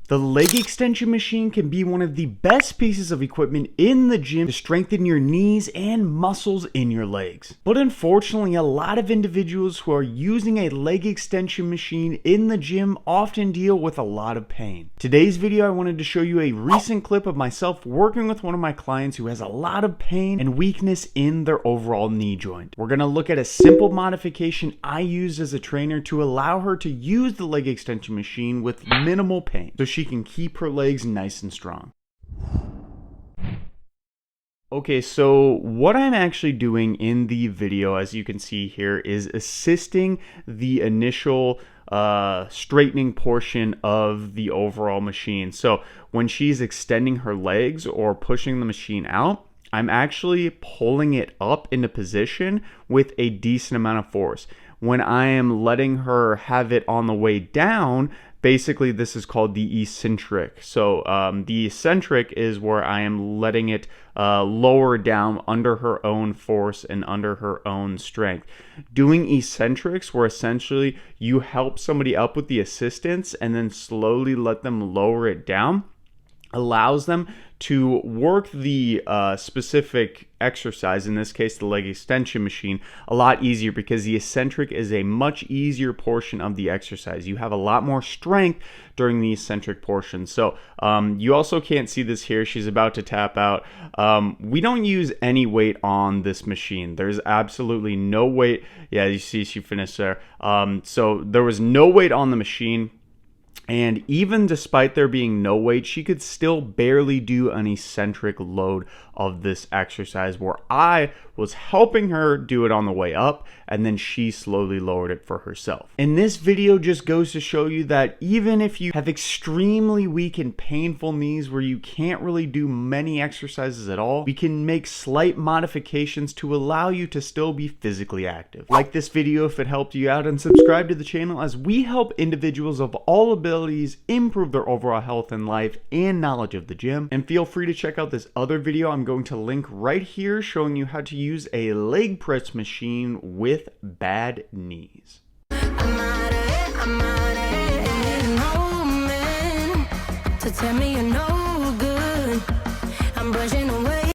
The leg extension machine can be one of the best pieces of equipment in the gym to strengthen your knees and muscles in your legs. But unfortunately, a lot of individuals who are using a leg extension machine in the gym often deal with a lot of pain. Today's video, I wanted to show you a recent clip of myself working with one of my clients who has a lot of pain and weakness in their overall knee joint. We're going to look at a simple modification I used as a trainer to allow her to use the leg extension machine with minimal pain, so she can keep her legs nice and strong. Okay, so what I'm actually doing in the video, as you can see here, is assisting the initial straightening portion of the overall machine. So when she's extending her legs or pushing the machine out, I'm actually pulling it up into position with a decent amount of force. When I am letting her have it on the way down, basically this is called the eccentric. So the eccentric is where I am letting it lower down under her own force and under her own strength. Doing eccentrics, where essentially you help somebody up with the assistance and then slowly let them lower it down, allows them to work the specific exercise, in this case the leg extension machine, a lot easier, because the eccentric is a much easier portion of the exercise. You have a lot more strength during the eccentric portion. So you also can't see this here. She's about to tap out. We don't use any weight on this machine. There's absolutely no weight. Yeah, you see she finished there. So there was no weight on the machine. And even despite there being no weight, she could still barely do an eccentric load of this exercise, where I was helping her do it on the way up, and then she slowly lowered it for herself. And this video just goes to show you that even if you have extremely weak and painful knees where you can't really do many exercises at all, we can make slight modifications to allow you to still be physically active. Like this video if it helped you out, and subscribe to the channel, as we help individuals of all abilities improve their overall health and life and knowledge of the gym. And feel free to check out this other video I'm going to link right here, showing you how to use a leg press machine with bad knees. I'm out of it, no man to tell me you're not